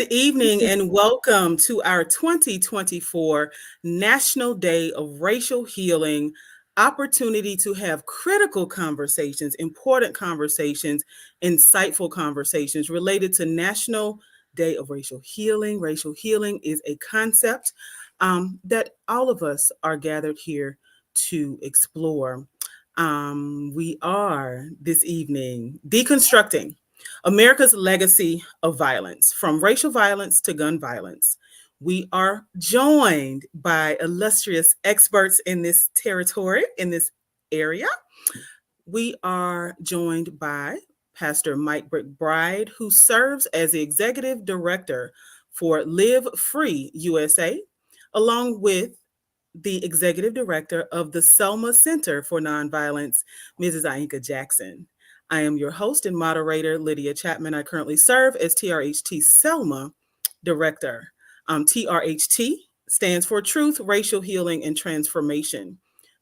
Good evening and welcome to our 2024 National Day of Racial Healing. Opportunity to have critical conversations, important conversations, insightful conversations related to National Day of Racial Healing. Racial healing is a concept that all of us are gathered here to explore. We are this evening deconstructing America's legacy of violence, from racial violence to gun violence. We are joined by illustrious experts in this territory, in this area. We are joined by Pastor McBride, who serves as the executive director for Live Free USA, along with the executive director of the Selma Center for Nonviolence, Mrs. Ainka Jackson. I am your host and moderator, Lydia Chapman. I currently serve as TRHT Selma Director. TRHT stands for Truth, Racial Healing, and Transformation.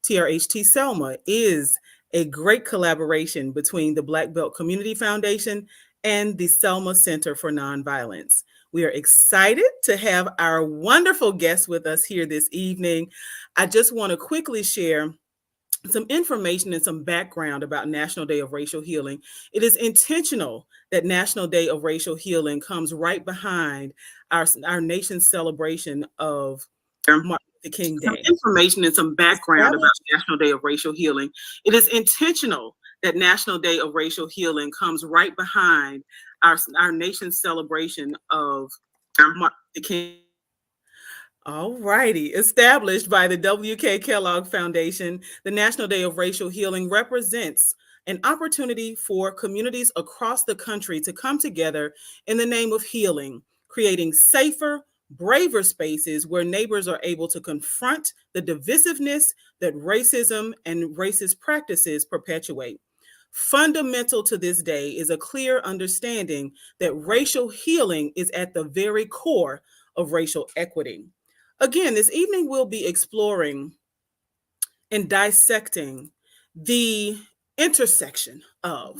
TRHT Selma is a great collaboration between the Black Belt Community Foundation and the Selma Center for Nonviolence. We are excited to have our wonderful guests with us here this evening. I just want to quickly share some information and some background about National Day of Racial Healing. It is intentional that National Day of Racial Healing comes right behind our nation's celebration of Martin Luther King Day. Some information and some background about National Day of Racial Healing. It is intentional that National Day of Racial Healing comes right behind our nation's celebration of Martin Luther King. All righty. Established by the W.K. Kellogg Foundation, the National Day of Racial Healing represents an opportunity for communities across the country to come together in the name of healing, creating safer, braver spaces where neighbors are able to confront the divisiveness that racism and racist practices perpetuate. Fundamental to this day is a clear understanding that racial healing is at the very core of racial equity. Again, this evening we'll be exploring and dissecting the intersection of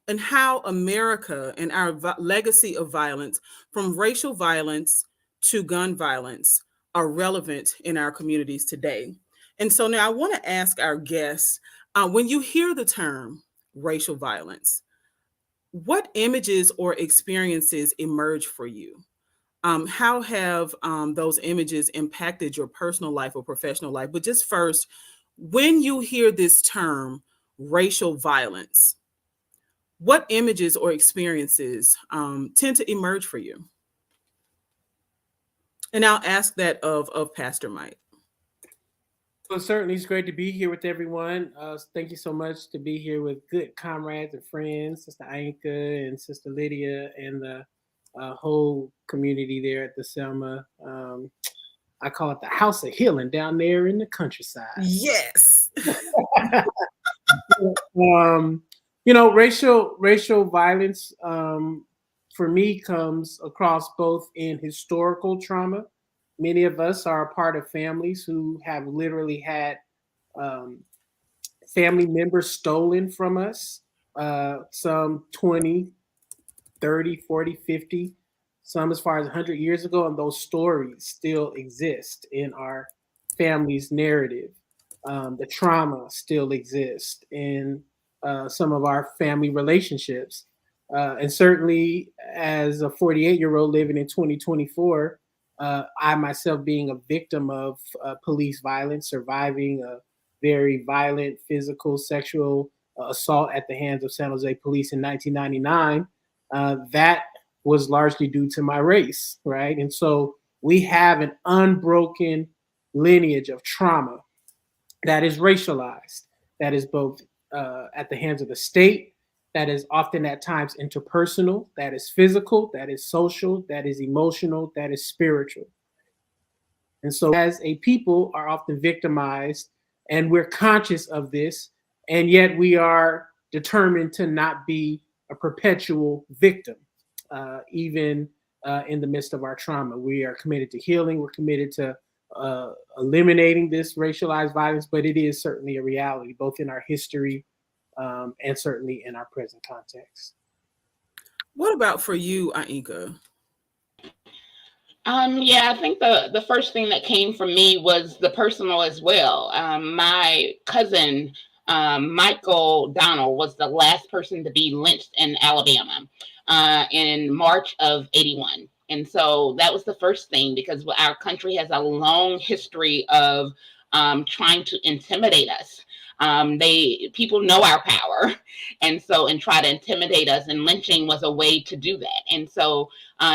and how America and our legacy of violence, from racial violence to gun violence, are relevant in our communities today. And so now I want to ask our guests, when you hear the term racial violence, what images or experiences emerge for you? How have those images impacted your personal life or professional life? But just first, when you hear this term, racial violence, what images or experiences tend to emerge for you? And I'll ask that of Pastor Mike. Well, certainly it's great to be here with everyone. Thank you so much to be here with good comrades and friends, Sister Ainka and Sister Lydia and the whole community there at the Selma. I call it the House of Healing down there in the countryside. Yes. Racial violence for me comes across both in historical trauma. Many of us are a part of families who have literally had family members stolen from us, some 20, 30, 40, 50, some as far as 100 years ago, and those stories still exist in our family's narrative. The trauma still exists in some of our family relationships. And certainly as a 48-year-old living in 2024, I myself being a victim of police violence, surviving a very violent physical, sexual assault at the hands of San Jose police in 1999, that was largely due to my race, right? And so we have an unbroken lineage of trauma that is racialized, that is both at the hands of the state, that is often at times interpersonal, that is physical, that is social, that is emotional, that is spiritual. And so as a people are often victimized, and we're conscious of this, and yet we are determined to not be a perpetual victim, even in the midst of our trauma. We are committed to healing, we're committed to eliminating this racialized violence, but it is certainly a reality, both in our history and certainly in our present context. What about for you, Ainka? Yeah, I think the first thing that came from me was the personal as well. My cousin, Michael Donald, was the last person to be lynched in Alabama in March of '81. And so that was the first thing, because our country has a long history of trying to intimidate us. People know our power, and so and try to intimidate us. And lynching was a way to do that. And so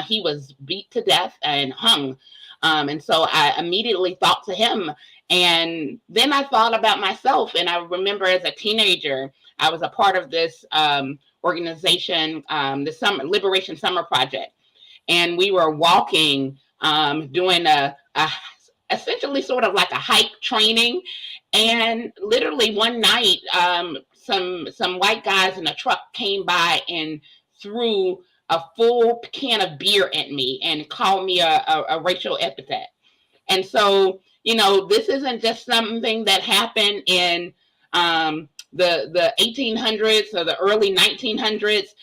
he was beat to death and hung. And so I immediately thought to him. And then I thought about myself. And I remember as a teenager, I was a part of this organization, the Summer Liberation Summer Project. And we were walking, doing a essentially sort of like a hike training. And literally one night, some white guys in a truck came by and threw a full can of beer at me and called me a racial epithet. And so, this isn't just something that happened in the 1800s or the early 1900s.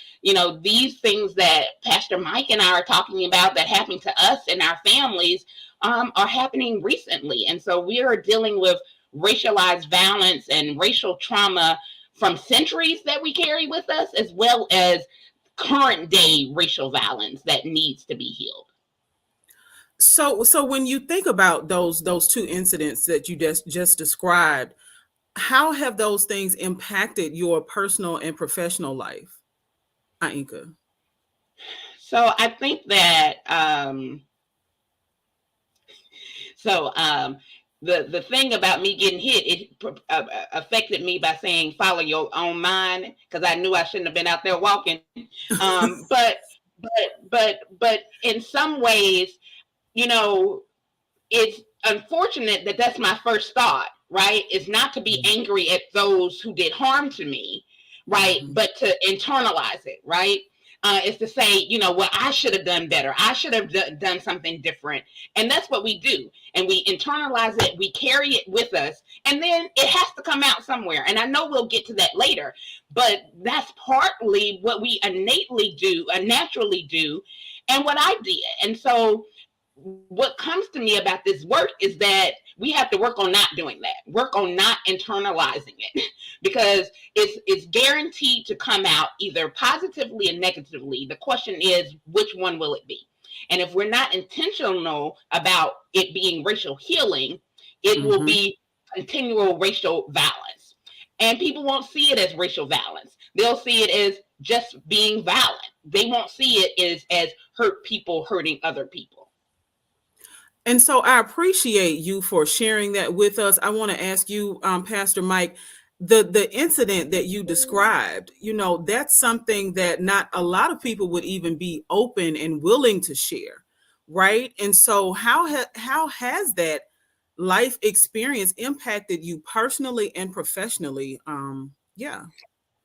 These things that Pastor Mike and I are talking about that happened to us and our families are happening recently. And so we are dealing with racialized violence and racial trauma from centuries that we carry with us, as well as current day racial violence that needs to be healed. So when you think about those two incidents that you just described, how have those things impacted your personal and professional life, Ainka? So I think that so the thing about me getting hit, it affected me by saying follow your own mind, because I knew I shouldn't have been out there walking. But in some ways, you know, it's unfortunate that that's my first thought, right? Is not to be angry at those who did harm to me, right? Mhm. But to internalize it, right? Is to say, well, I should have done better. I should have done something different. And that's what we do. And we internalize it, we carry it with us, and then it has to come out somewhere. And I know we'll get to that later, but that's partly what we innately do, naturally do, and what I did. And so what comes to me about this work is that we have to work on not doing that, work on not internalizing it, because it's guaranteed to come out either positively or negatively. The question is, which one will it be? And if we're not intentional about it being racial healing, it will Mhm. be continual racial violence. And people won't see it as racial violence. They'll see it as just being violent. They won't see it as hurt people hurting other people. And so I appreciate you for sharing that with us. I want to ask you, Pastor Mike, the incident that you described, that's something that not a lot of people would even be open and willing to share, right? And so how has that life experience impacted you personally and professionally? Yeah.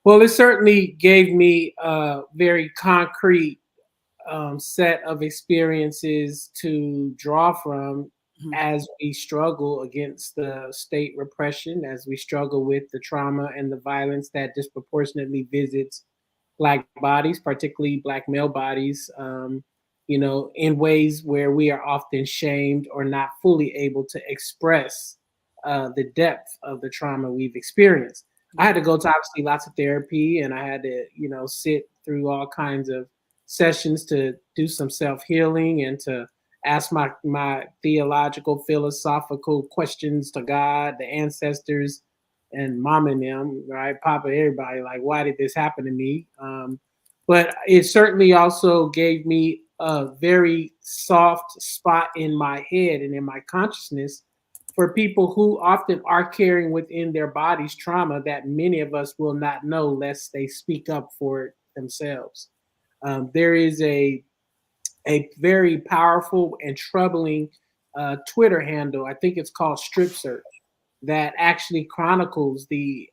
Well, it certainly gave me a very concrete set of experiences to draw from Mhm. as we struggle against the state repression, as we struggle with the trauma and the violence that disproportionately visits Black bodies, particularly Black male bodies, in ways where we are often shamed or not fully able to express the depth of the trauma we've experienced. I had Yeah. to go to obviously lots of therapy, and I had to, sit through all kinds of sessions to do some self healing and to ask my theological, philosophical questions to God, the ancestors, and mom and them, right? Papa, everybody, like, why did this happen to me? But it certainly also gave me a very soft spot in my head and in my consciousness for people who often are carrying within their bodies trauma that many of us will not know lest they speak up for it themselves. There is a very powerful and troubling Twitter handle. I think it's called Strip Search, that actually chronicles the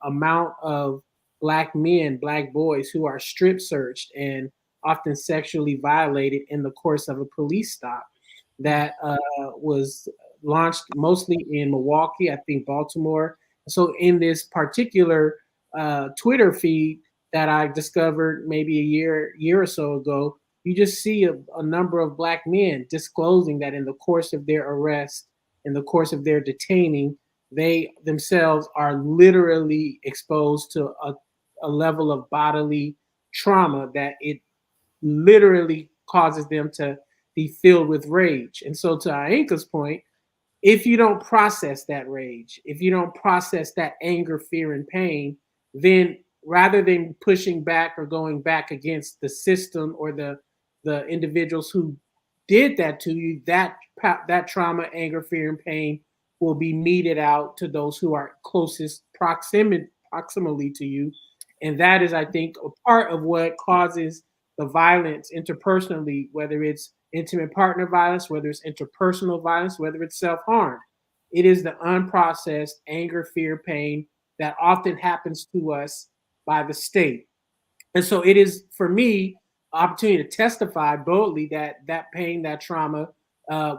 amount of Black men, Black boys who are strip searched and often sexually violated in the course of a police stop that was launched mostly in Milwaukee, I think Baltimore. So in this particular Twitter feed that I discovered maybe a year or so ago, you just see a number of black men disclosing that in the course of their arrest, in the course of their detaining, they themselves are literally exposed to a level of bodily trauma that it literally causes them to be filled with rage. And so, to Ainka's point, if you don't process that rage, if you don't process that anger, fear, and pain, then rather than pushing back or going back against the system or the individuals who did that to you, that trauma, anger, fear, and pain will be meted out to those who are closest proximally to you, and that is, I think, a part of what causes the violence interpersonally, whether it's intimate partner violence, whether it's interpersonal violence, whether it's self harm. It is the unprocessed anger, fear, pain that often happens to us by the state. And so it is for me opportunity to testify boldly that that pain, that trauma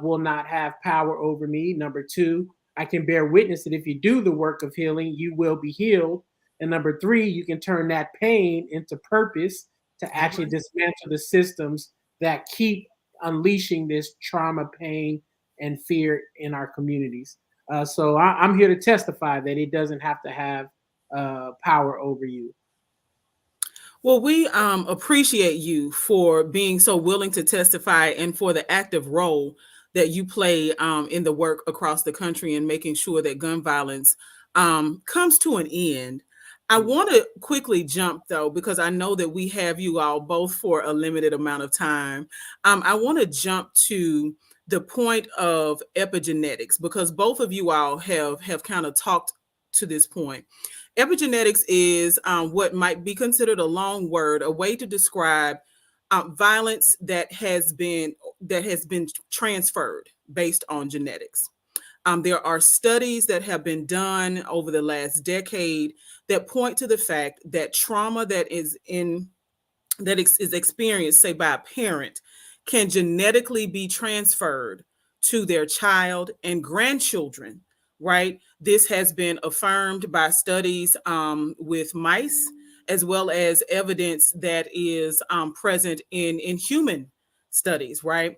will not have power over me. Number two, I can bear witness that if you do the work of healing, you will be healed. And number three, you can turn that pain into purpose to actually dismantle the systems that keep unleashing this trauma, pain, and fear in our communities. So I'm here to testify that it doesn't have to have power over you. Well, we appreciate you for being so willing to testify and for the active role that you play in the work across the country and making sure that gun violence comes to an end. I want to quickly jump, though, because I know that we have you all both for a limited amount of time. I want to jump to the point of epigenetics because both of you all have kind of talked to this point. Epigenetics is what might be considered a long word, a way to describe violence that has been transferred based on genetics. There are studies that have been done over the last decade that point to the fact that trauma that is experienced, say, by a parent, can genetically be transferred to their child and grandchildren, right? This has been affirmed by studies with mice, as well as evidence that is present in human studies, right?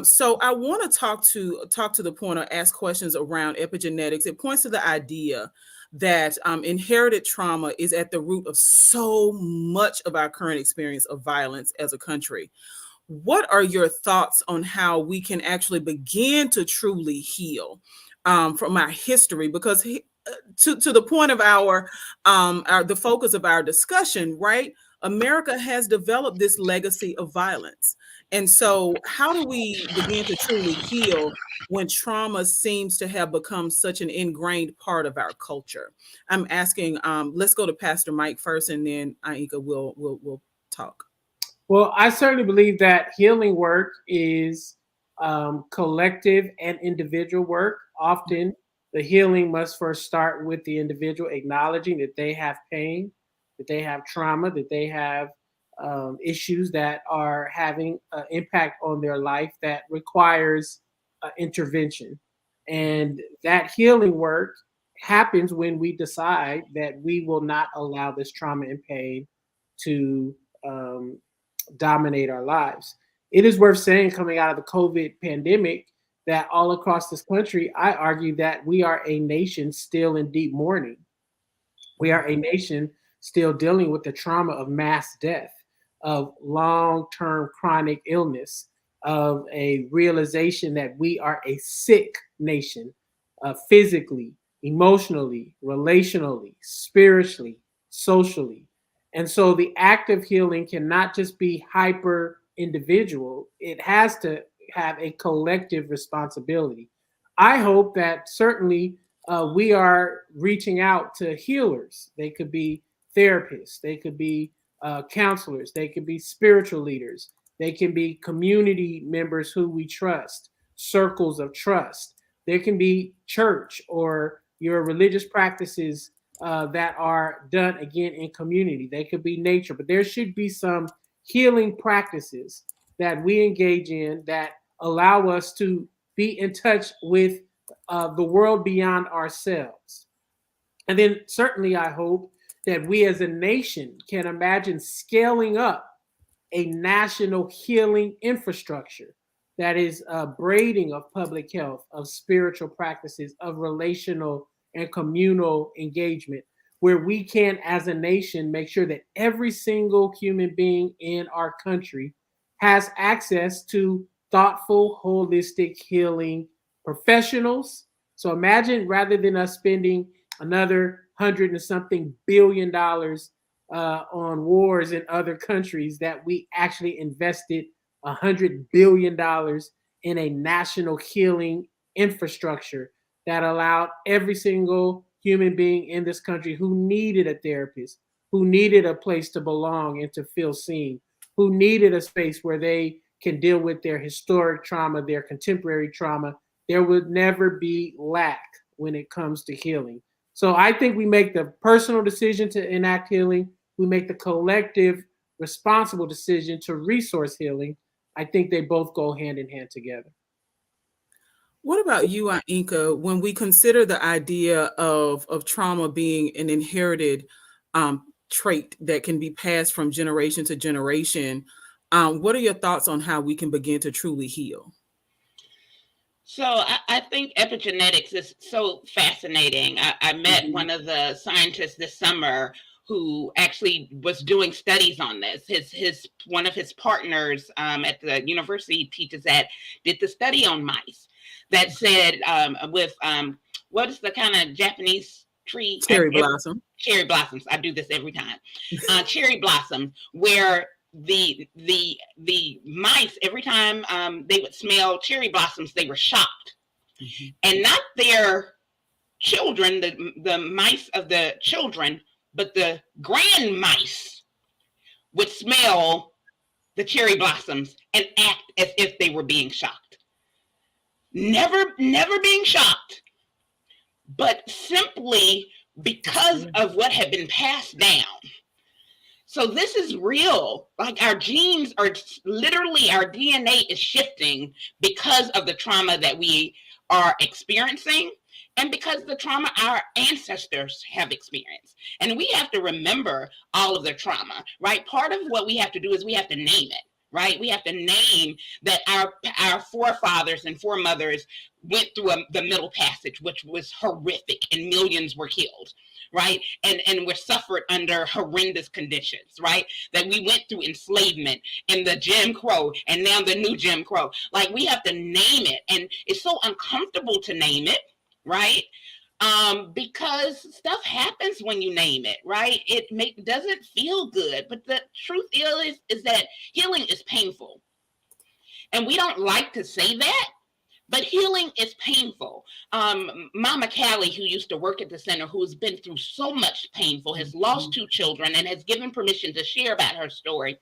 So I want to talk to the point or ask questions around epigenetics. It points to the idea that inherited trauma is at the root of so much of our current experience of violence as a country. What are your thoughts on how we can actually begin to truly heal from our history? Because to the point of the focus of our discussion, right? America has developed this legacy of violence. And so how do we begin to truly heal when trauma seems to have become such an ingrained part of our culture? I'm asking, let's go to Pastor Mike first, and then Ainka will talk. Well, I certainly believe that healing work is collective and individual work. Often, the healing must first start with the individual acknowledging that they have pain, that they have trauma, that they have issues that are having an impact on their life that requires intervention. And that healing work happens when we decide that we will not allow this trauma and pain to um, dominate our lives. It is worth saying, coming out of the COVID pandemic, that all across this country, I argue that we are a nation still in deep mourning. We are a nation still dealing with the trauma of mass death, of long term chronic illness, of a realization that we are a sick nation, physically, emotionally, relationally, spiritually, socially. And so the act of healing cannot just be hyper individual, it has to have a collective responsibility. I hope that certainly we are reaching out to healers. They could be therapists, they could be counselors, they could be spiritual leaders, they can be community members who we trust, circles of trust. There can be church or your religious practices that are done again in community. They could be nature, but there should be some healing practices that we engage in that allow us to be in touch with the world beyond ourselves. And then certainly I hope that we as a nation can imagine scaling up a national healing infrastructure that is a braiding of public health, of spiritual practices, of relational and communal engagement, where we can, as a nation, make sure that every single human being in our country has access to thoughtful, holistic healing professionals. So imagine, rather than us spending another hundred and something $billion on wars in other countries, that we actually invested $100 billion in a national healing infrastructure that allowed every single human being in this country who needed a therapist, who needed a place to belong and to feel seen, who needed a space where they can deal with their historic trauma, their contemporary trauma. There would never be lack when it comes to healing. So I think we make the personal decision to enact healing. We make the collective, responsible decision to resource healing. I think they both go hand in hand together. What about you, Ainka? When we consider the idea of trauma being an inherited trait that can be passed from generation to generation, what are your thoughts on how we can begin to truly heal? So I think epigenetics is so fascinating. I met one of the scientists this summer who actually was doing studies on this. His one of his partners at the university teaches that, did the study on mice that said with what is the kind of Japanese tree? Cherry blossom. Cherry blossoms. I do this every time. Cherry blossoms, where the mice, every time they would smell cherry blossoms, they were shocked. And not their children, the mice of the children, but the grand mice would smell the cherry blossoms and act as if they were being shocked. Never being shocked, but simply because of what had been passed down. So this is real. Like, our genes are literally, our DNA is shifting because of the trauma that we are experiencing and because the trauma our ancestors have experienced. And we have to remember all of their trauma, right? Part of what we have to do is we have to name it, right? We have to name that our forefathers and foremothers went through the Middle Passage, which was horrific, and millions were killed, right? And were suffered under horrendous conditions, right? That we went through enslavement and the Jim Crow and now the new Jim Crow. Like, we have to name it. And it's so uncomfortable to name it, right? Because stuff happens when you name it, right? It doesn't feel good. But the truth is that healing is painful. And we don't like to say that, but healing is painful. Mama Callie, who used to work at the center, who has been through so much painful, has lost 2 children and has given permission to share about her story.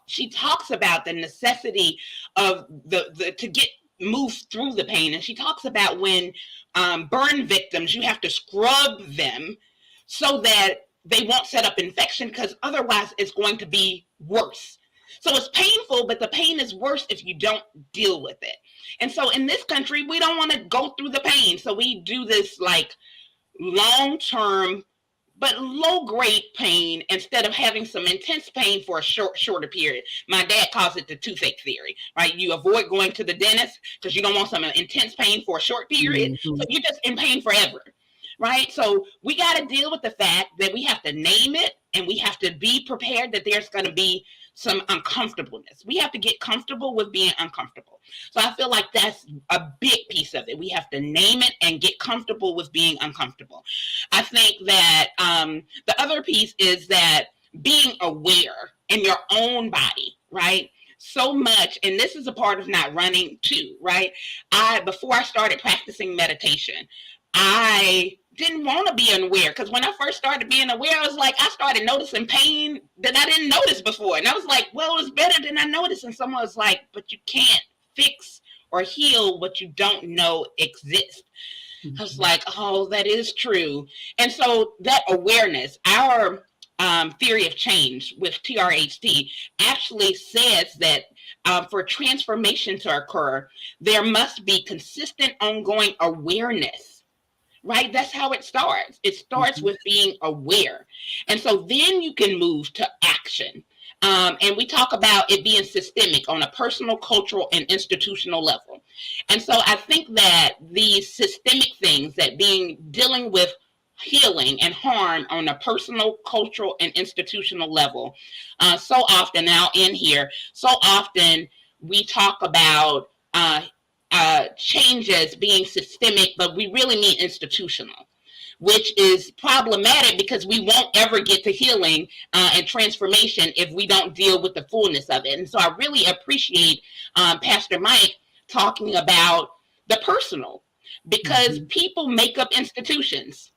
She talks about the necessity of to get moved through the pain. And she talks about when burn victims, you have to scrub them so that they won't set up infection, because otherwise it's going to be worse. So it's painful, but the pain is worse if you don't deal with it. And so in this country, we don't want to go through the pain. So we do this like long-term, but low-grade pain instead of having some intense pain for a shorter period. My dad calls it the toothache theory, right? You avoid going to the dentist because you don't want some intense pain for a short period. So you're just in pain forever, right? So we got to deal with the fact that we have to name it, and we have to be prepared that there's going to be some uncomfortableness. We have to get comfortable with being uncomfortable. So I feel like that's a big piece of it. We have to name it and get comfortable with being uncomfortable. I think that the other piece is that being aware in your own body, right? So much, and this is a part of not running too, right? Before I started practicing meditation, I didn't want to be unaware, because when I first started being aware, I was like, I started noticing pain that I didn't notice before. And I was like, well, it's better than I noticed. And someone was like, but you can't fix or heal what you don't know exists. I was like, oh, that is true. And so that awareness, our theory of change with TRHT actually says that for transformation to occur, there must be consistent, ongoing awareness, right? That's how it starts. It starts with being aware. And so then you can move to action. And we talk about it being systemic on a personal, cultural, and institutional level. And so I think that these systemic things that dealing with healing and harm on a personal, cultural, and institutional level, so often now in here, so often we talk about changes being systemic, but we really mean institutional, which is problematic because we won't ever get to healing and transformation if we don't deal with the fullness of it. And so I really appreciate Pastor Mike talking about the personal, because people make up institutions.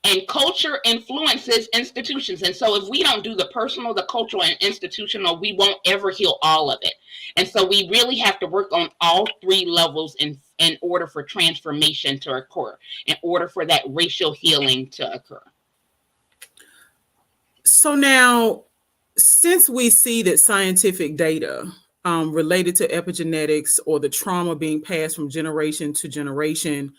And culture influences institutions. And so if we don't do the personal, the cultural, and institutional, we won't ever heal all of it. And so we really have to work on all three levels in order for transformation to occur, in order for that racial healing to occur. So now, since we see that scientific data related to epigenetics or the trauma being passed from generation to generation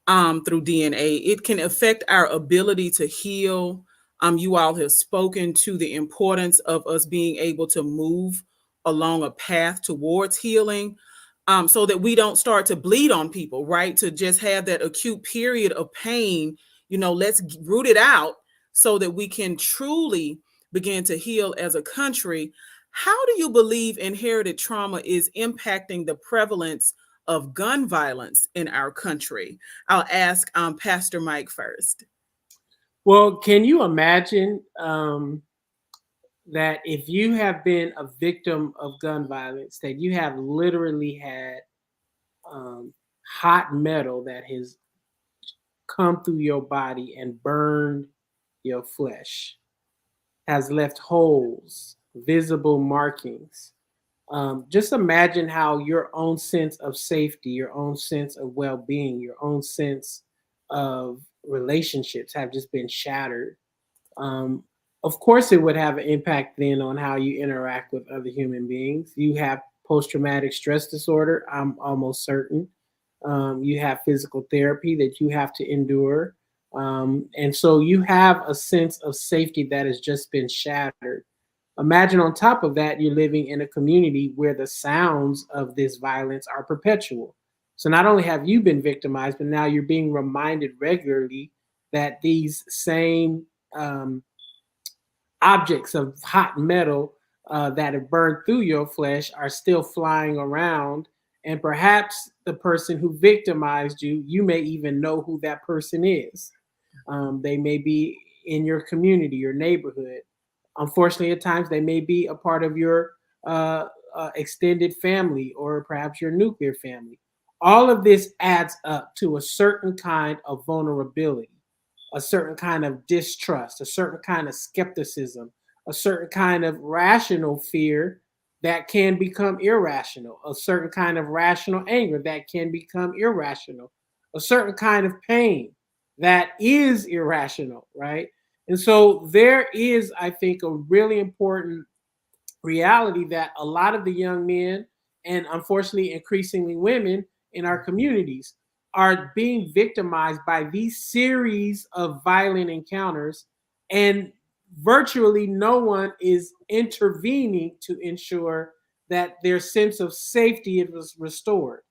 through DNA, it can affect our ability to heal. You all have spoken to the importance of us being able to move along a path towards healing, so that we don't start to bleed on people, right? To just have that acute period of pain, let's root it out so that we can truly begin to heal as a country. How do you believe inherited trauma is impacting the prevalence of gun violence in our country? I'll ask Pastor Mike first. Well, can you imagine that if you have been a victim of gun violence, that you have literally had hot metal that has come through your body and burned your flesh, has left holes, visible markings. Just imagine how your own sense of safety, your own sense of well-being, your own sense of relationships have just been shattered. Of course, it would have an impact then on how you interact with other human beings. You have post-traumatic stress disorder, I'm almost certain. You have physical therapy that you have to endure. And so you have a sense of safety that has just been shattered. Imagine on top of that, you're living in a community where the sounds of this violence are perpetual. So not only have you been victimized, but now you're being reminded regularly that these same objects of hot metal that have burned through your flesh are still flying around. And perhaps the person who victimized you, you may even know who that person is. They may be in your community, your neighborhood. Unfortunately, at times they may be a part of your extended family or perhaps your nuclear family. All of this adds up to a certain kind of vulnerability, a certain kind of distrust, a certain kind of skepticism, a certain kind of rational fear that can become irrational, a certain kind of rational anger that can become irrational, a certain kind of pain that is irrational, right? And so there is, I think, a really important reality that a lot of the young men and unfortunately increasingly women in our communities are being victimized by these series of violent encounters, and virtually no one is intervening to ensure that their sense of safety is restored.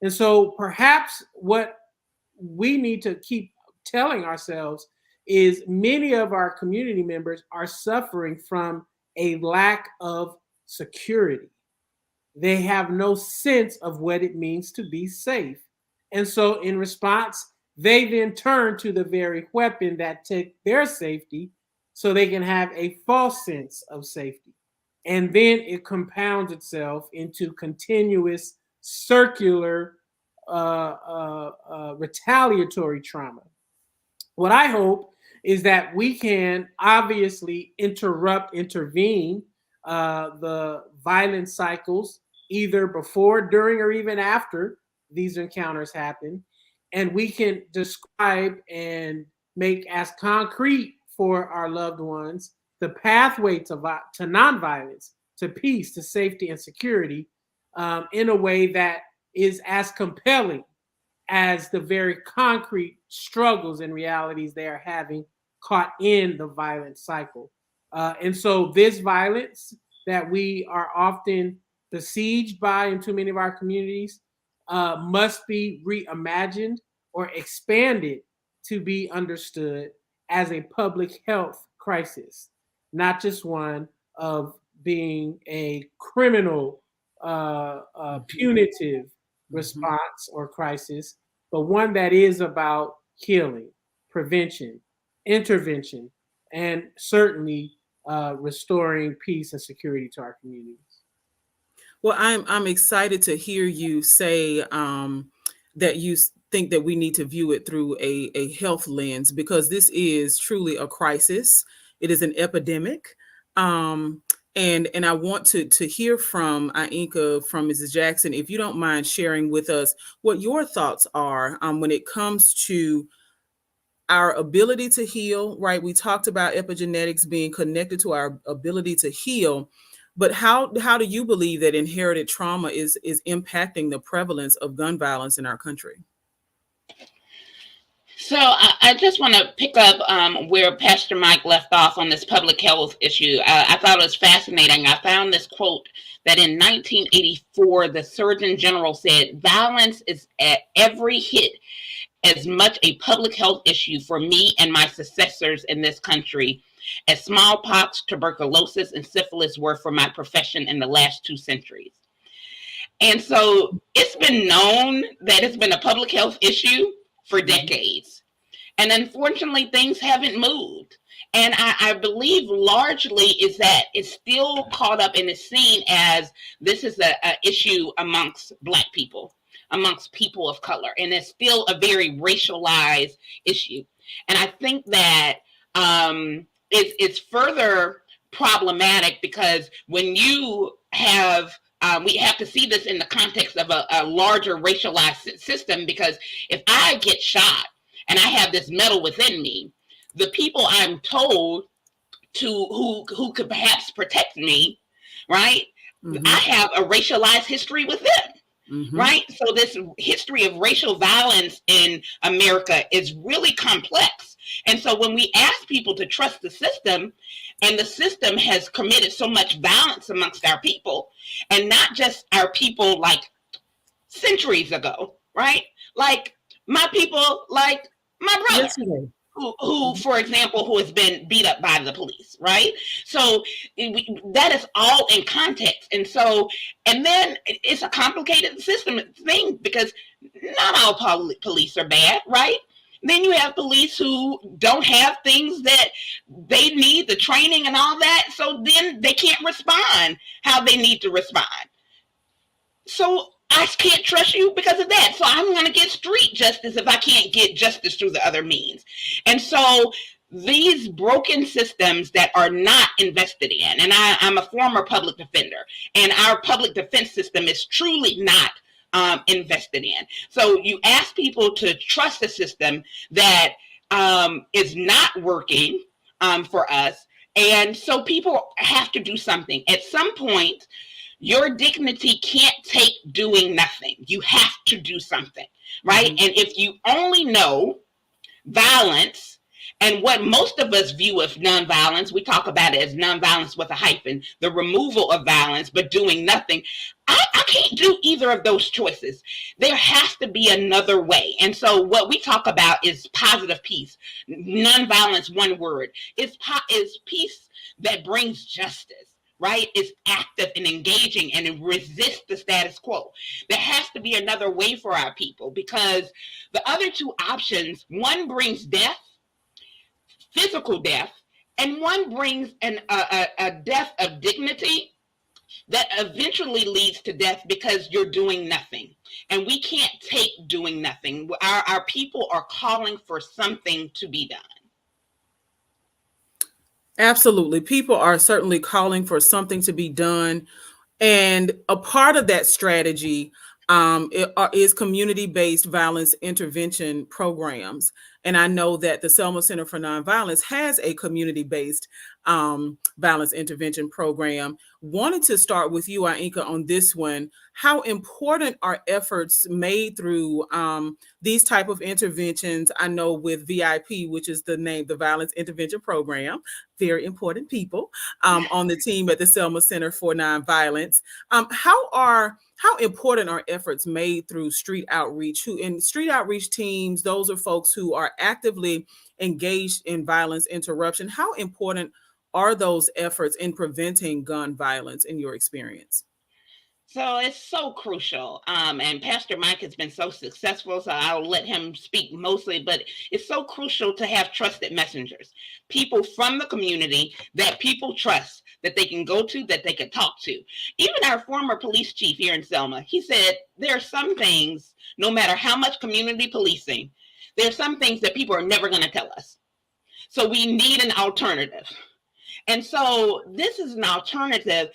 And so perhaps what we need to keep telling ourselves is many of our community members are suffering from a lack of security. They have no sense of what it means to be safe. And so in response, they then turn to the very weapon that took their safety so they can have a false sense of safety. And then it compounds itself into continuous circular retaliatory trauma. What I hope is that we can obviously intervene the violent cycles either before, during, or even after these encounters happen. And we can describe and make as concrete for our loved ones the pathway to nonviolence, to peace, to safety and security in a way that is as compelling as the very concrete struggles and realities they are having caught in the violent cycle. And so this violence that we are often besieged by in too many of our communities must be reimagined or expanded to be understood as a public health crisis, not just one of being a criminal, punitive response or crisis, but one that is about healing, prevention, intervention, and certainly restoring peace and security to our communities. Well, I'm excited to hear you say that you think that we need to view it through a health lens, because this is truly a crisis. It is an epidemic. Um, and I want to hear from Ainka, from Mrs. Jackson, if you don't mind sharing with us what your thoughts are when it comes to our ability to heal, right? We talked about epigenetics being connected to our ability to heal, but how do you believe that inherited trauma is impacting the prevalence of gun violence in our country? So I just want to pick up where Pastor Mike left off on this public health issue. I thought it was fascinating. I found this quote that in 1984, the Surgeon General said, "Violence is at every hit as much a public health issue for me and my successors in this country as smallpox, tuberculosis, and syphilis were for my profession in the last 2 centuries." And so it's been known that it's been a public health issue for decades. And unfortunately, things haven't moved. And I believe largely is that it's still caught up and is seen as this is a issue amongst Black people, amongst people of color. And it's still a very racialized issue. And I think that it's further problematic because when you have we have to see this in the context of a larger racialized system, because if I get shot and I have this metal within me, the people I'm told to who could perhaps protect me, right? Mm-hmm. I have a racialized history with them. Mm-hmm. Right? So this history of racial violence in America is really complex. And so when we ask people to trust the system, and the system has committed so much violence amongst our people, and not just our people like centuries ago, right? Like my people, like my brother. Yesterday. Who, for example, who has been beat up by the police, right? So that is all in context. And so, and then it's a complicated system thing because not all police are bad, right? Then you have police who don't have things that they need, the training and all that. So then they can't respond how they need to respond. So I can't trust you because of that. So I'm going to get street justice if I can't get justice through the other means. And so these broken systems that are not invested in, and I'm a former public defender, and our public defense system is truly not invested in. So you ask people to trust a system that is not working for us. And so people have to do something. At some point, your dignity can't take doing nothing. You have to do something, right? Mm-hmm. And if you only know violence and what most of us view as nonviolence, we talk about it as nonviolence with a hyphen, the removal of violence, but doing nothing. I can't do either of those choices. There has to be another way. And so what we talk about is positive peace. Nonviolence, one word, is peace that brings justice. Right? It's active and engaging and it resists the status quo. There has to be another way for our people because the other two options, one brings death, physical death, and one brings a death of dignity that eventually leads to death because you're doing nothing. And we can't take doing nothing. Our people are calling for something to be done. Absolutely. People are certainly calling for something to be done. And a part of that strategy is community-based violence intervention programs. And I know that the Selma Center for Nonviolence has a community-based violence intervention program. wanted to start with you, Ainka, on this one. How important are efforts made through these type of interventions? I know with VIP, which is the name, the Violence Intervention Program, very important people on the team at the Selma Center for Nonviolence. How important are efforts made through street outreach? Who in street outreach teams, those are folks who are actively engaged in violence interruption. How important are those efforts in preventing gun violence in your experience? So it's so crucial. And Pastor Mike has been so successful, so I'll let him speak mostly, but it's so crucial to have trusted messengers, people from the community that people trust, that they can go to, that they can talk to. Even our former police chief here in Selma, he said, there are some things, no matter how much community policing, there are some things that people are never going to tell us. So we need an alternative. And so this is an alternative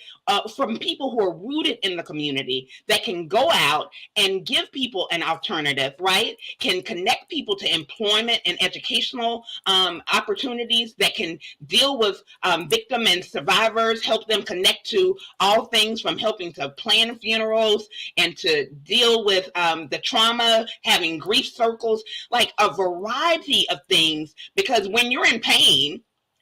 from people who are rooted in the community that can go out and give people an alternative, right? Can connect people to employment and educational opportunities, that can deal with victim and survivors, help them connect to all things from helping to plan funerals and to deal with the trauma, having grief circles, like a variety of things. Because when you're in pain,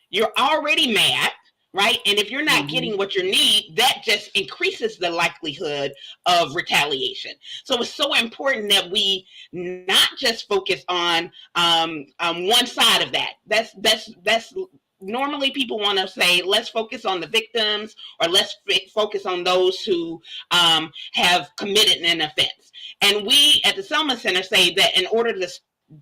you're already mad, right? And if you're not getting what you need, that just increases the likelihood of retaliation. So it's so important that we not just focus on one side of that. That's normally people want to say, let's focus on the victims, or let's focus on those who have committed an offense. And we at the Selma Center say that in order to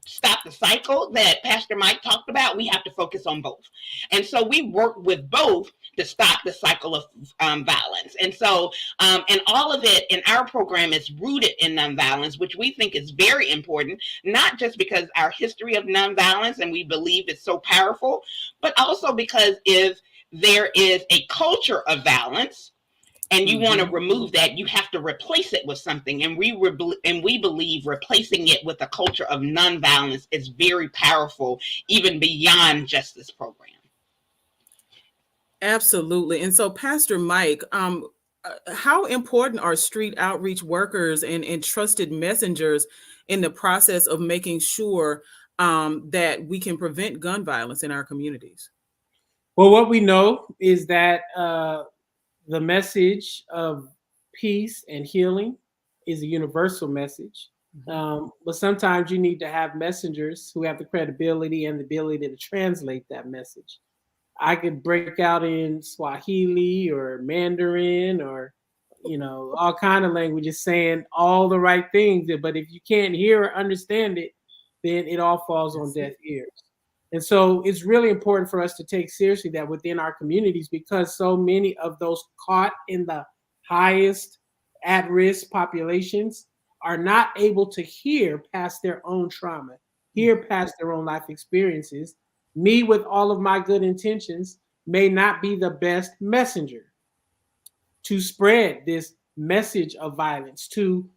stop the cycle that Pastor Mike talked about, we have to focus on both. And so we work with both to stop the cycle of violence. And so, and all of it in our program is rooted in nonviolence, which we think is very important, not just because our history of nonviolence and we believe it's so powerful, but also because if there is a culture of violence, and you want to remove that, you have to replace it with something. And we believe replacing it with a culture of nonviolence is very powerful, even beyond just this program. Absolutely. And so, Pastor Mike, how important are street outreach workers and trusted messengers in the process of making sure that we can prevent gun violence in our communities? Well, what we know is that the message of peace and healing is a universal message. But sometimes you need to have messengers who have the credibility and the ability to translate that message. I could break out in Swahili or Mandarin or, all kind of languages saying all the right things. But if you can't hear or understand it, then it all falls on deaf ears. And so it's really important for us to take seriously that within our communities, because so many of those caught in the highest at-risk populations are not able to hear past their own trauma, hear past their own life experiences. Me, with all of my good intentions, may not be the best messenger to spread this message of violence, to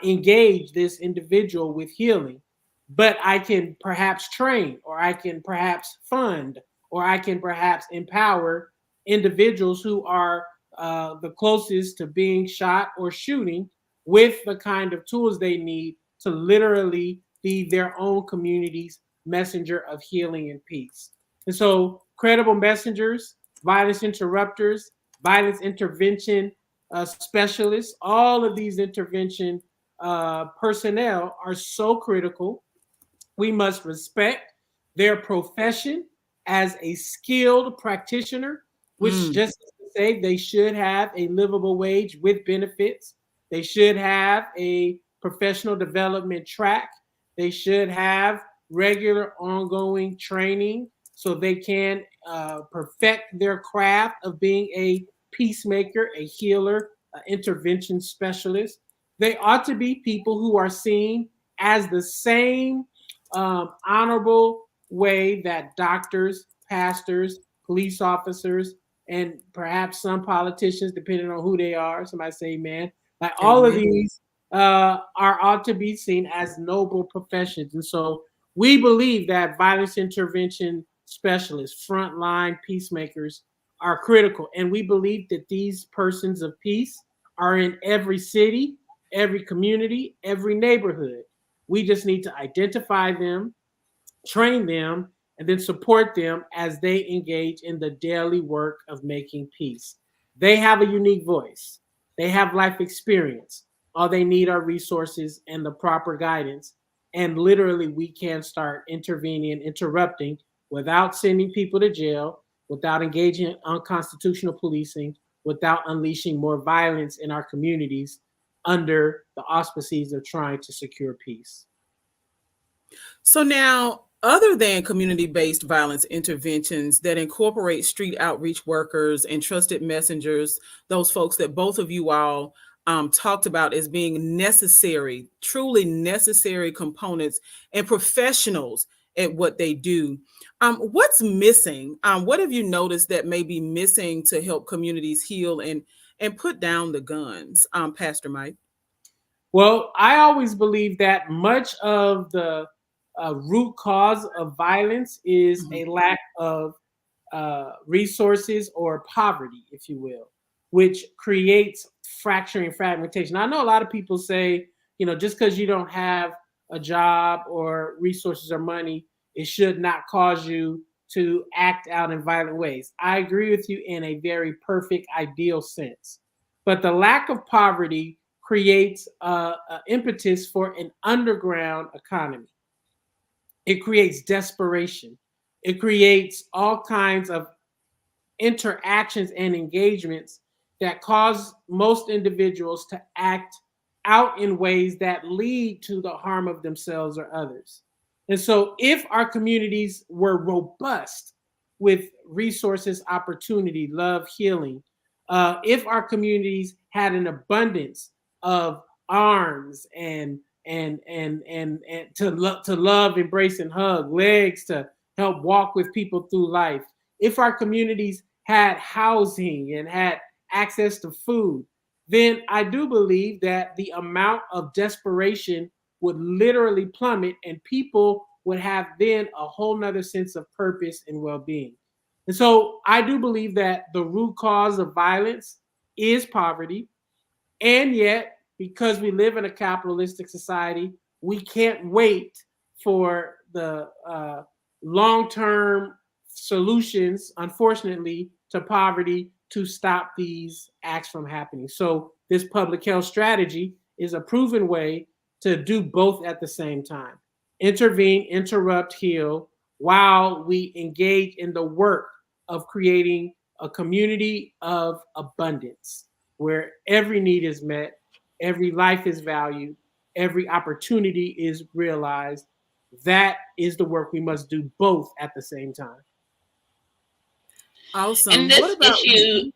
engage this individual with healing. But I can perhaps train, or I can perhaps fund, or I can perhaps empower individuals who are the closest to being shot or shooting with the kind of tools they need to literally be their own community's messenger of healing and peace. And so credible messengers, violence interrupters, violence intervention specialists, all of these intervention personnel are so critical. We must respect their profession as a skilled practitioner, which just to say they should have a livable wage with benefits. They should have a professional development track. They should have regular ongoing training so they can perfect their craft of being a peacemaker, a healer, an intervention specialist. They ought to be people who are seen as the same honorable way that doctors, pastors, police officers, and perhaps some politicians, depending on who they are, somebody say amen, like all of these ought to be seen as noble professions. And so we believe that violence intervention specialists, frontline peacemakers, are critical. And we believe that these persons of peace are in every city, every community, every neighborhood. We just need to identify them, train them, and then support them as they engage in the daily work of making peace. They have a unique voice, they have life experience. All they need are resources and the proper guidance. And literally, we can start intervening and interrupting without sending people to jail, without engaging in unconstitutional policing, without unleashing more violence in our communities under the auspices of trying to secure peace. So now, other than community-based violence interventions that incorporate street outreach workers and trusted messengers, those folks that both of you all talked about as being necessary, truly necessary components and professionals at what they do. What's missing? What have you noticed that may be missing to help communities heal and put down the guns, Pastor Mike? Well, I always believe that much of the root cause of violence is Mhm. a lack of resources or poverty, if you will, which creates fracturing and fragmentation. I know a lot of people say, just because you don't have a job or resources or money, it should not cause you to act out in violent ways. I agree with you in a very perfect, ideal sense. But the lack of poverty creates impetus for an underground economy. It creates desperation. It creates all kinds of interactions and engagements that cause most individuals to act out in ways that lead to the harm of themselves or others. And so, if our communities were robust with resources, opportunity, love, healing, if our communities had an abundance of arms and to love, embrace, and hug, legs to help walk with people through life, if our communities had housing and had access to food, then I do believe that the amount of desperation would literally plummet and people would have then a whole nother sense of purpose and well-being. And so I do believe that the root cause of violence is poverty. And yet, because we live in a capitalistic society, we can't wait for the long term solutions, unfortunately, to poverty to stop these acts from happening. So, this public health strategy is a proven way to do both at the same time: intervene, interrupt, heal, while we engage in the work of creating a community of abundance where every need is met, every life is valued, every opportunity is realized. That is the work we must do both at the same time. And Awesome. What this about issue,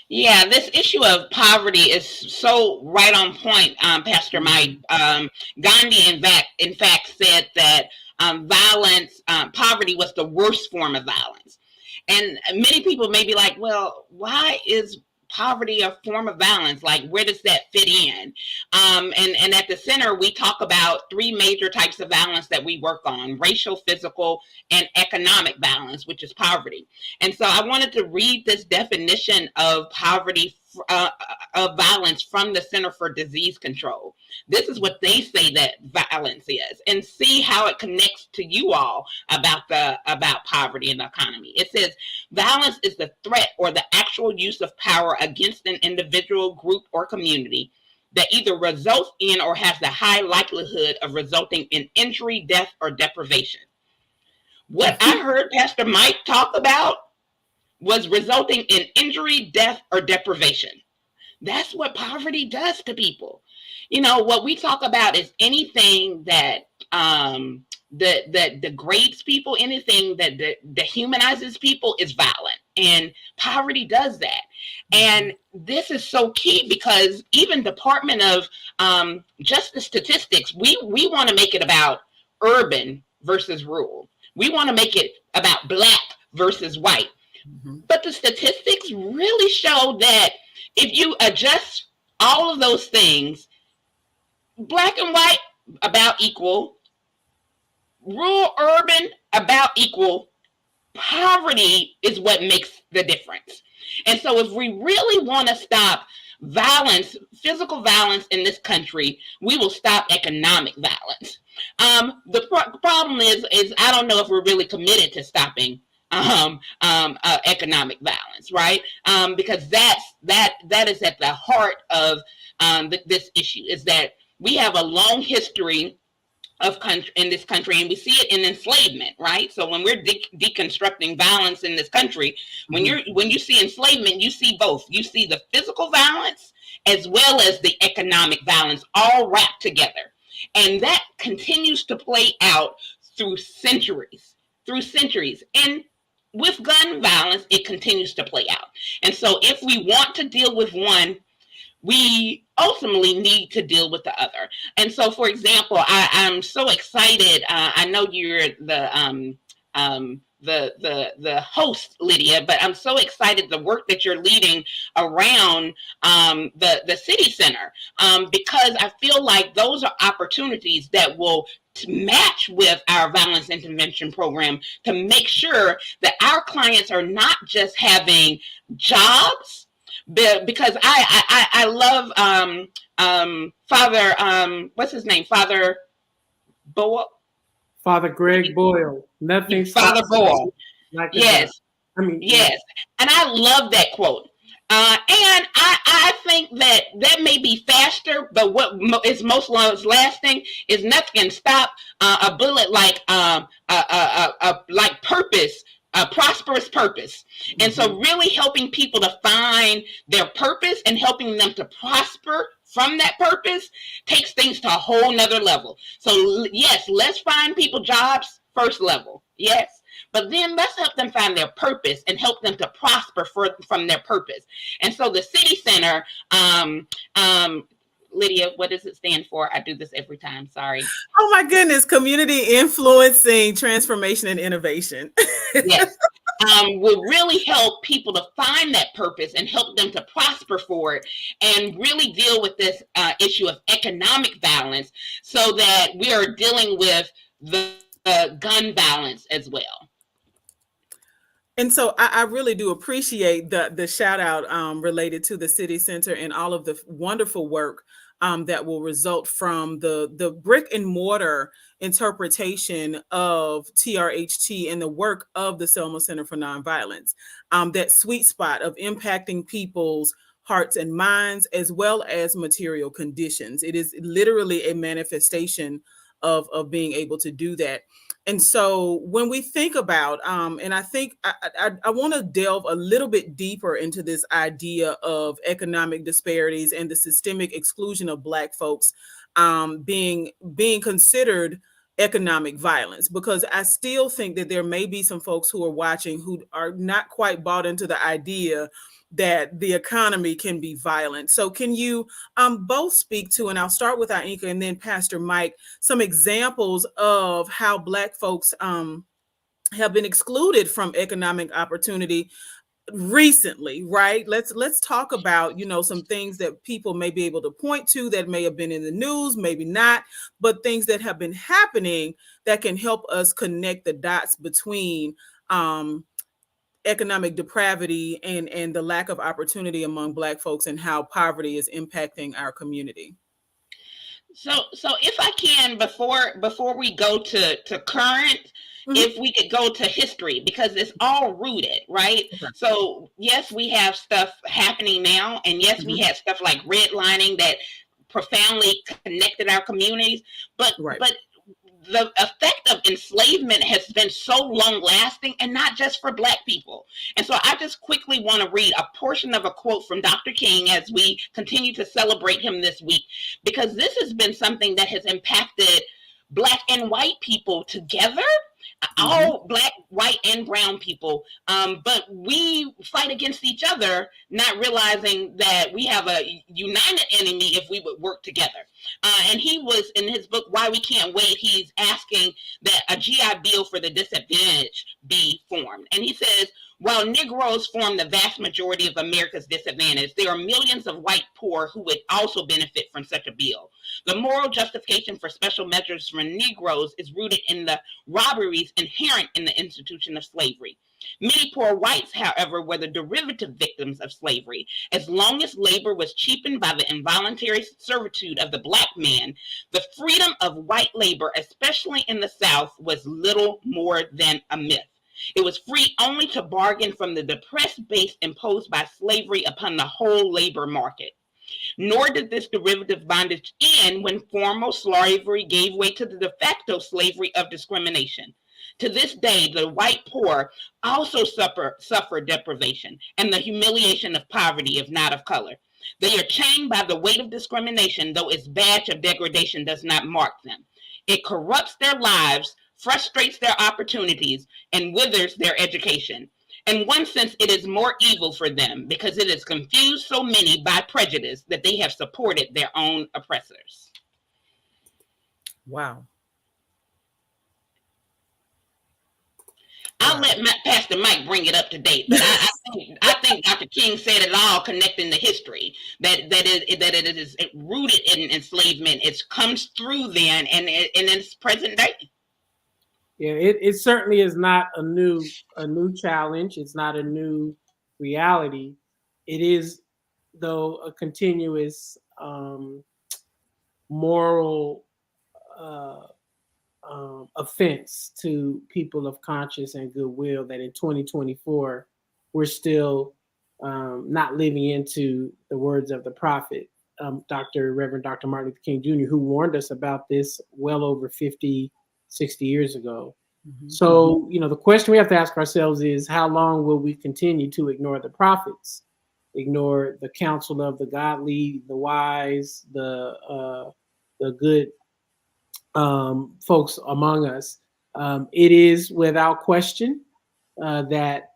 yeah, this issue of poverty is so right on point, Pastor Mike. Mhm. Gandhi, in fact, said that violence, poverty was the worst form of violence. And many people may be like, well, why is poverty a form of violence? Like, where does that fit in? And at the center, we talk about three major types of violence that we work on: racial, physical, and economic violence, which is poverty. And so I wanted to read this definition of poverty, of violence, from the Center for Disease Control. This is what they say that violence is, and see how it connects to you all about poverty and the economy. It says violence is the threat or the actual use of power against an individual, group, or community that either results in or has the high likelihood of resulting in injury, death, or deprivation. What I heard Pastor Mike talk about was resulting in injury, death, or deprivation. That's what poverty does to people. What we talk about is anything that that degrades people, anything that dehumanizes people is violent, and poverty does that. And this is so key because even Department of Justice statistics, we want to make it about urban versus rural. We want to make it about black versus white. Mhm. But the statistics really show that if you adjust all of those things, black and white about equal, rural, urban about equal, poverty is what makes the difference. And so if we really want to stop violence, physical violence in this country, we will stop economic violence. The problem is I don't know if we're really committed to stopping economic violence, right? Because that is at the heart of this issue, is that we have a long history of country in this country, and we see it in enslavement, right? So when we're deconstructing violence in this country, when you see enslavement, you see both. You see the physical violence as well as the economic violence all wrapped together, and that continues to play out through centuries. And with gun violence, it continues to play out. And so if we want to deal with one, we ultimately need to deal with the other. And so, for example, I'm so excited. I know you're the host, Lydia, but I'm so excited the work that you're leading around the city center, because I feel like those are opportunities that will match with our violence intervention program to make sure that our clients are not just having jobs, because I love Father what's his name, Father Boyle. Father Greg Boyle. Nothing. Father Boyle. Like yes. Yes. And I love that quote. And I think that may be faster, but what is most lasting is nothing can stop a bullet like purpose. A prosperous purpose. And so really helping people to find their purpose and helping them to prosper from that purpose takes things to a whole nother level. So yes, let's find people jobs, first level. Yes. But then let's help them find their purpose and help them to prosper from their purpose. And so the City Center, Lydia, what does it stand for? I do this every time. Sorry. Oh my goodness. Community influencing transformation and innovation. Yes. Will really help people to find that purpose and help them to prosper for it, and really deal with this issue of economic violence, so that we are dealing with the gun violence as well. And so I really do appreciate the shout out related to the City Center and all of the wonderful work that will result from the brick and mortar interpretation of TRHT and the work of the Selma Center for Nonviolence. That sweet spot of impacting people's hearts and minds as well as material conditions. It is literally a manifestation of being able to do that. And so when we think about, and I think I want to delve a little bit deeper into this idea of economic disparities and the systemic exclusion of Black folks being considered economic violence, because I still think that there may be some folks who are watching who are not quite bought into the idea that the economy can be violent. So can you both speak to, and I'll start with Ainka and then Pastor Mike, some examples of how Black folks have been excluded from economic opportunity recently, right? Let's talk about, some things that people may be able to point to that may have been in the news, maybe not, but things that have been happening that can help us connect the dots between economic depravity and the lack of opportunity among Black folks and how poverty is impacting our community. So if I can, before we go to current, if we could go to history, because it's all rooted, right? Okay. So yes, we have stuff happening now, and yes, we had stuff like redlining that profoundly connected our communities, but the effect of enslavement has been so long lasting, and not just for Black people. And so I just quickly want to read a portion of a quote from Dr. King as we continue to celebrate him this week, because this has been something that has impacted Black and white people together, all Black, white, and brown people. But we fight against each other, not realizing that we have a united enemy if we would work together. And he was, in his book, Why We Can't Wait, he's asking that a GI Bill for the disadvantaged be formed. And he says, while Negroes form the vast majority of America's disadvantage, there are millions of white poor who would also benefit from such a bill. The moral justification for special measures for Negroes is rooted in the robberies inherent in the institution of slavery. Many poor whites, however, were the derivative victims of slavery. As long as labor was cheapened by the involuntary servitude of the black man, the freedom of white labor, especially in the South, was little more than a myth. It was free only to bargain from the depressed base imposed by slavery upon the whole labor market. Nor did this derivative bondage end when formal slavery gave way to the de facto slavery of discrimination. To this day, the white poor also suffer deprivation and the humiliation of poverty if not of color. They are chained by the weight of discrimination, though its badge of degradation does not mark them. It corrupts their lives, frustrates their opportunities, and withers their education. In one sense, it is more evil for them because it has confused so many by prejudice that they have supported their own oppressors. Wow. I'll let Pastor Mike bring it up to date, but I think Dr. King said it all, connecting the history that it is rooted in enslavement. It comes through then, and it's present day. Yeah, it certainly is not a new challenge. It's not a new reality. It is, though, a continuous moral offense to people of conscience and goodwill that in 2024 we're still not living into the words of the prophet, Reverend Dr. Martin Luther King Jr., who warned us about this well over 50, 60 years ago. Mm-hmm. So, the question we have to ask ourselves is, how long will we continue to ignore the prophets, ignore the counsel of the godly, the wise, the good folks among us? It is without question that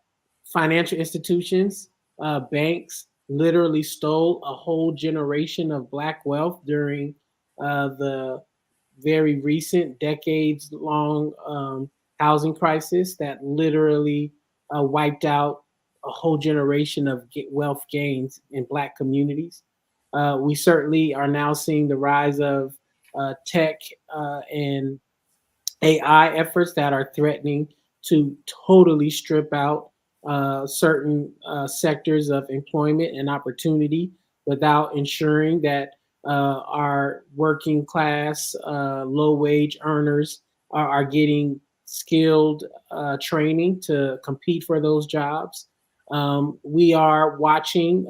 financial institutions, banks, literally stole a whole generation of Black wealth during the very recent decades-long housing crisis that literally wiped out a whole generation of wealth gains in Black communities. We certainly are now seeing the rise of tech and AI efforts that are threatening to totally strip out certain sectors of employment and opportunity without ensuring that our working class, low wage earners are getting skilled training to compete for those jobs. We are watching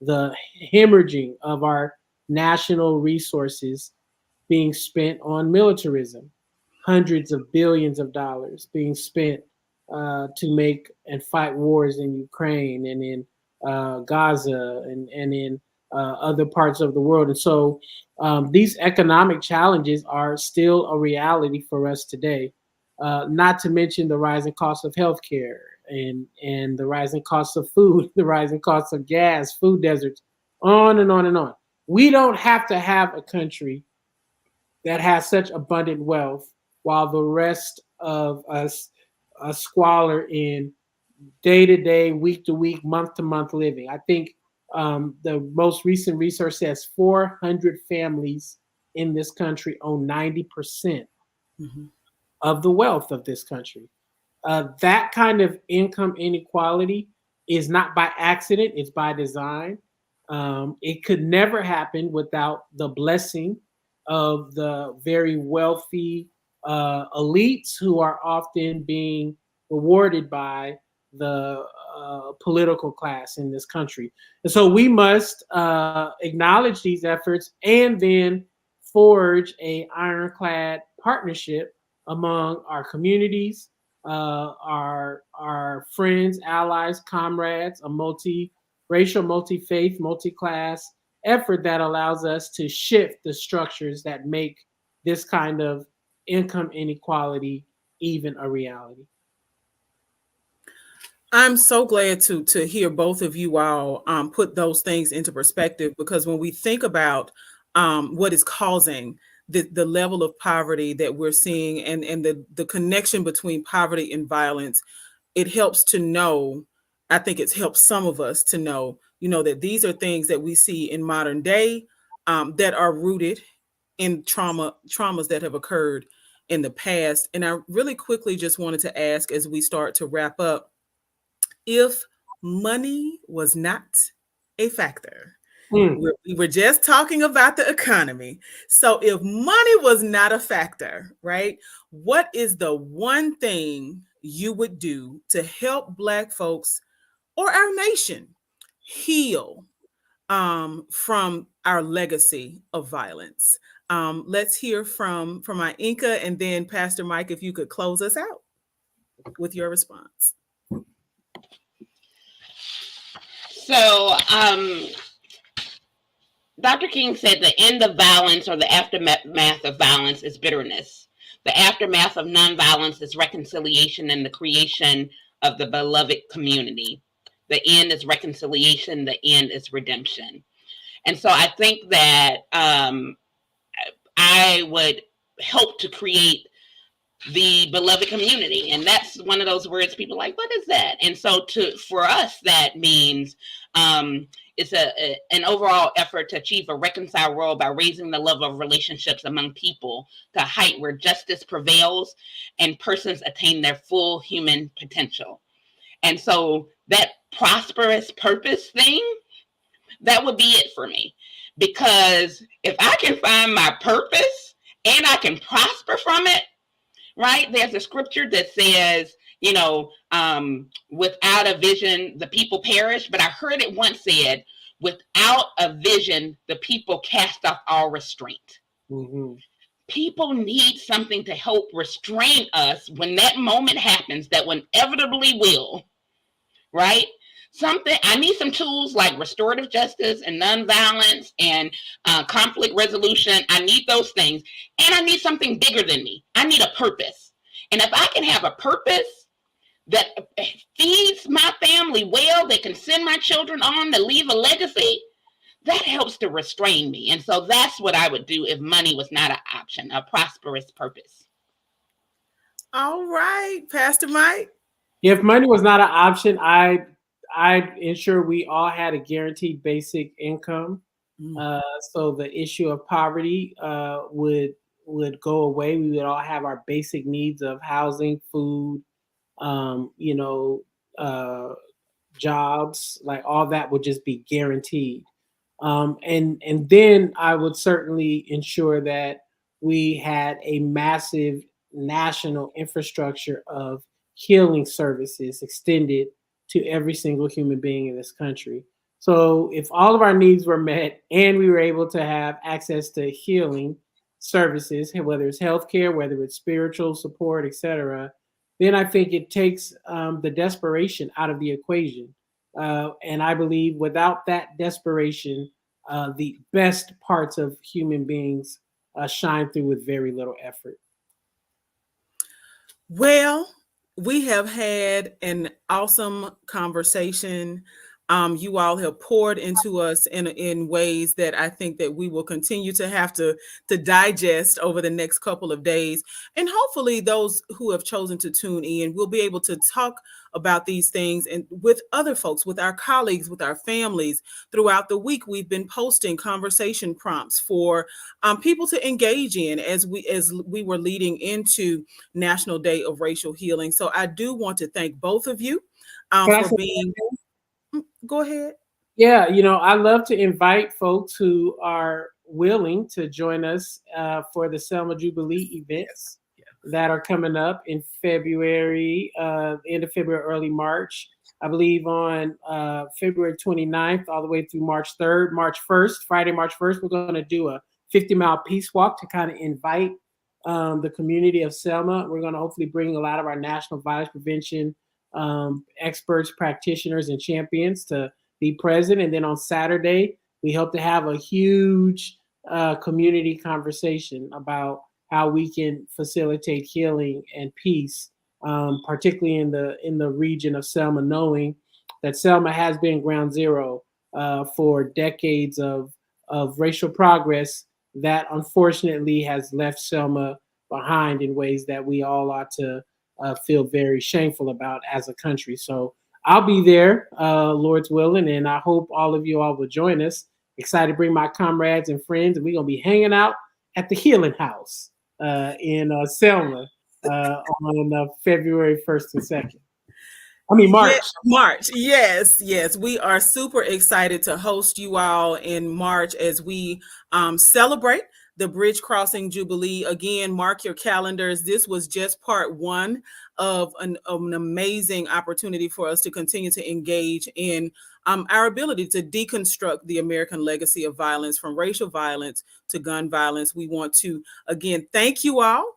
the hemorrhaging of our national resources being spent on militarism, hundreds of billions of dollars being spent to make and fight wars in Ukraine and in Gaza and in other parts of the world. And so these economic challenges are still a reality for us today, not to mention the rising cost of healthcare and the rising cost of food, the rising cost of gas, food deserts, on and on and on. We don't have to have a country that has such abundant wealth while the rest of us squalor in day-to-day, week-to-week, month-to-month living. I think the most recent research says 400 families in this country own 90% of the wealth of this country. That kind of income inequality is not by accident, it's by design. It could never happen without the blessing of the very wealthy elites who are often being rewarded by the political class in this country. And so we must acknowledge these efforts and then forge an ironclad partnership among our communities, our friends, allies, comrades, a multi-racial, multi-faith, multi-class effort that allows us to shift the structures that make this kind of income inequality even a reality. I'm so glad to hear both of you all put those things into perspective, because when we think about what is causing the level of poverty that we're seeing and the connection between poverty and violence, it helps to know, I think it's helped some of us to know, that these are things that we see in modern day that are rooted in traumas that have occurred in the past. And I really quickly just wanted to ask, as we start to wrap up, if money was not a factor. We were just talking about the economy. So if money was not a factor, right, what is the one thing you would do to help Black folks or our nation heal from our legacy of violence? Let's hear from my Ainka, and then Pastor Mike, if you could close us out with your response. So, Dr. King said the end of violence or the aftermath of violence is bitterness. The aftermath of nonviolence is reconciliation and the creation of the beloved community. The end is reconciliation. The end is redemption. And so I think that I would help to create the beloved community. And that's one of those words people are like, what is that? And so for us, that means it's an overall effort to achieve a reconciled world by raising the level of relationships among people to a height where justice prevails and persons attain their full human potential. And so that prosperous purpose thing, that would be it for me. Because if I can find my purpose and I can prosper from it, right? There's a scripture that says, without a vision, the people perish. But I heard it once said, without a vision, the people cast off all restraint. Mm-hmm. People need something to help restrain us when that moment happens, that inevitably will, right? I need some tools like restorative justice and nonviolence and conflict resolution. I need those things. And I need something bigger than me. I need a purpose. And if I can have a purpose that feeds my family well, that can send my children on to leave a legacy, that helps to restrain me. And so that's what I would do if money was not an option, a prosperous purpose. All right, Pastor Mike. If money was not an option, I'd ensure we all had a guaranteed basic income. So the issue of poverty would go away. We would all have our basic needs of housing, food, jobs, like all that would just be guaranteed. And then I would certainly ensure that we had a massive national infrastructure of healing services extended to every single human being in this country. So if all of our needs were met and we were able to have access to healing services, whether it's healthcare, whether it's spiritual support, etc., then I think it takes the desperation out of the equation. And I believe without that desperation, the best parts of human beings shine through with very little effort. Well, we have had an awesome conversation. You all have poured into us in ways that I think that we will continue to have to digest over the next couple of days. And hopefully those who have chosen to tune in will be able to talk about these things and with other folks, with our colleagues, with our families. Throughout the week, we've been posting conversation prompts for people to engage in as we were leading into National Day of Racial Healing. So I do want to thank both of you for being... Go ahead. Yeah, I love to invite folks who are willing to join us for the Selma Jubilee events that are coming up in February, end of February, early March. I believe on February 29th all the way through March 3rd, March 1st, Friday, March 1st, we're going to do a 50-mile peace walk to kind of invite the community of Selma. We're going to hopefully bring a lot of our national violence prevention experts, practitioners, and champions to be present. And then on Saturday, we hope to have a huge community conversation about how we can facilitate healing and peace, particularly in the region of Selma, knowing that Selma has been ground zero for decades of racial progress that unfortunately has left Selma behind in ways that we all ought to feel very shameful about as a country. So I'll be there, Lord's willing, and I hope all of you all will join us. Excited to bring my comrades and friends, and we're going to be hanging out at the Healing House. in Selma on February 1st and 2nd. I mean, March. Yeah, March. Yes, yes. We are super excited to host you all in March as we celebrate the Bridge Crossing Jubilee. Again, mark your calendars. This was just part one of an amazing opportunity for us to continue to engage in our ability to deconstruct the American legacy of violence, from racial violence to gun violence. We want to, again, thank you all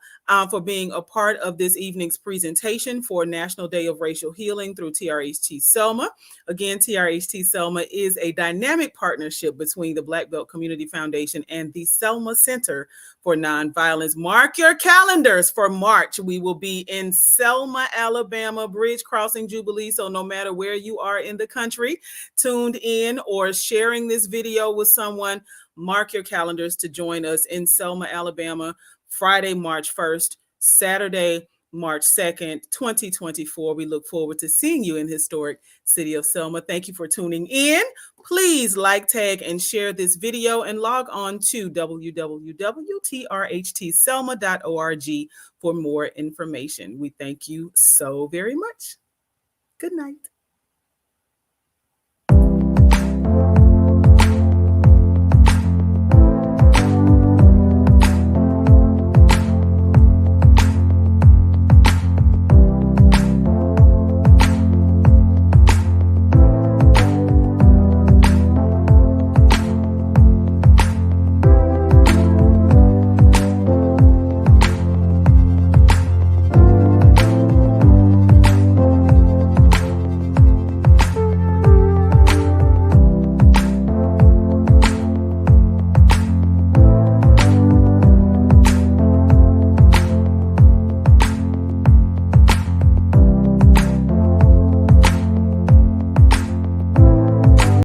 for being a part of this evening's presentation for National Day of Racial Healing through TRHT Selma. Again, TRHT Selma is a dynamic partnership between the Black Belt Community Foundation and the Selma Center for Nonviolence. Mark your calendars for March. We will be in Selma, Alabama, Bridge Crossing Jubilee. So no matter where you are in the country, tuned in or sharing this video with someone, mark your calendars to join us in Selma, Alabama, Friday, March 1st, Saturday, March 2nd, 2024. We look forward to seeing you in historic city of Selma. Thank you for tuning in. Please like, tag, and share this video and log on to www.trhtselma.org for more information. We thank you so very much. Good night.